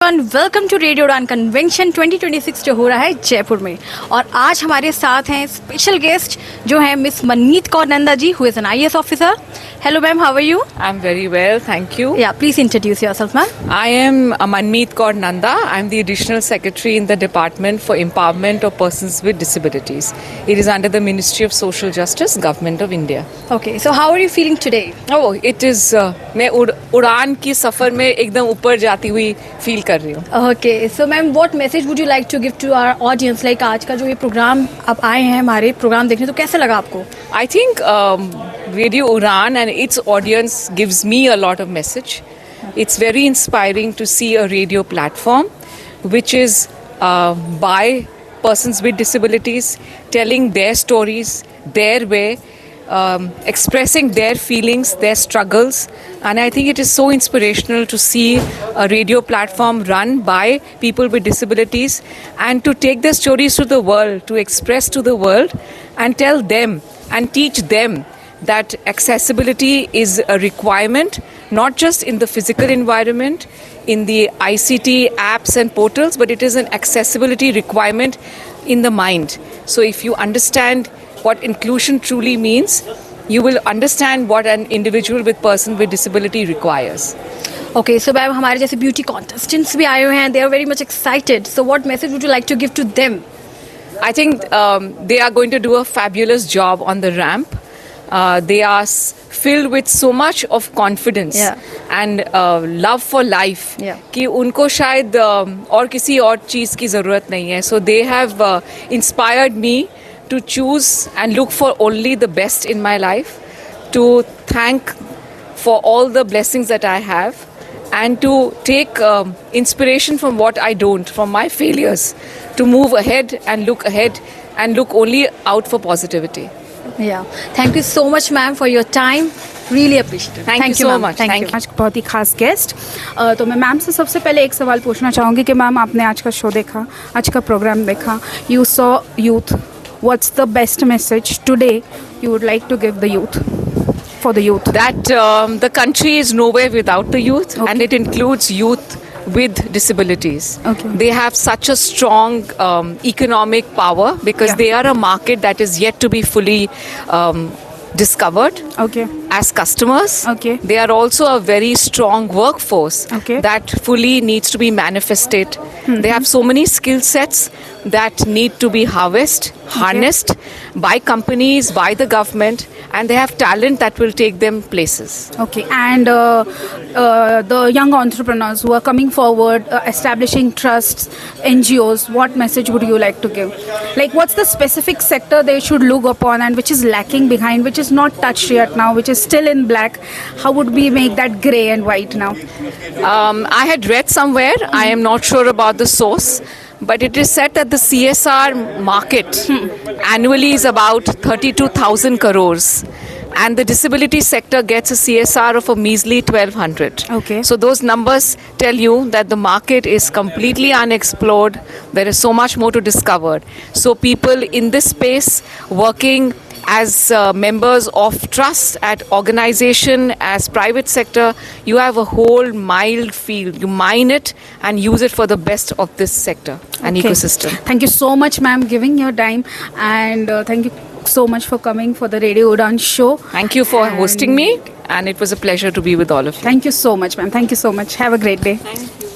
Everyone, welcome to radio उड़ान convention 2026 जो हो रहा है जयपुर में। और आज हमारे साथ हैं स्पेशल गेस्ट जो हैं miss Manmeet Kaur Nanda ji, who is an IAS officer. Hello ma'am, how are you? I'm very well, thank you. Yeah, please introduce yourself ma'am. I am Manmeet Kaur Nanda. I'm the Additional Secretary in the Department for Empowerment of Persons with Disabilities. It is under the Ministry of Social Justice, Government of India. Okay, so how are you feeling today? Oh, it is, मैं उड़ान की सफ़र में एकदम ऊपर जाती हुई feel कर रही हूँ. Okay, so ma'am, what message would you like to give to our audience? Like आज का जो ये प्रोग्राम आप आए हैं हमारे प्रोग्राम देखने, तो कैसा लगा आपको? I think Radio Udan and its audience gives me a lot of message. It's very inspiring to see a radio platform which is by persons with disabilities, telling their stories, their way, expressing their feelings, their struggles. And I think it is so inspirational to see a radio platform run by people with disabilities and to take their stories to the world, to express to the world and tell them and teach them that accessibility is a requirement, not just in the physical environment, in the ICT apps and portals, but it is an accessibility requirement in the mind. So if you understand what inclusion truly means, you will understand what an individual with person with disability requires. Okay, so ma'am हमारे जैसे beauty contestants भी आए हुए हैं, they are very much excited. So what message would you like to give to them? I think they are going to do a fabulous job on the ramp. They are filled with so much of confidence and love for life कि उनको शायद और किसी और चीज़ की ज़रूरत नहीं है. So they have inspired me to choose and look for only the best in my life, to thank for all the blessings that I have, and to take inspiration from what I don't, from my failures, to move ahead and look only out for positivity. Yeah, thank you so much ma'am for your time. Really appreciate it. Thank you so ma'am. much. Thank you. आज बहुत ही खास guest. तो मैं ma'am से सबसे पहले एक सवाल पूछना चाहूँगी कि मैम आपने आज का शो देखा, आज का प्रोग्राम देखा, you saw youth, what's the best message today you would like to give the youth, for the youth? That the country is nowhere without the youth, and it includes youth with disabilities. Okay. They have such a strong economic power because they are a market that is yet to be fully discovered. Okay. As customers, Okay. they are also a very strong workforce Okay. that fully needs to be manifested. They have so many skill sets that need to be harnessed by companies, by the government, and they have talent that will take them places. Okay, and the young entrepreneurs who are coming forward, establishing trusts, NGOs, what message would you like to give? Like, what's the specific sector they should look upon and which is lacking behind, which is not touched yet now, which is still in black? How would we make that grey and white now? I had read somewhere, I am not sure about the source, but it is said that the CSR market annually is about 32,000 crores. And the disability sector gets a CSR of a measly 1,200. Okay. So those numbers tell you that the market is completely unexplored. There is so much more to discover. So people in this space working as members of trust at organization, as private sector, you have a whole mild field. You mine it and use it for the best of this sector and ecosystem. Thank you so much, ma'am, giving your time, and thank you so much for coming for the Radio Udan show. Thank you for hosting me, and it was a pleasure to be with all of you. Thank you so much, ma'am. Thank you so much. Have a great day. Thank you.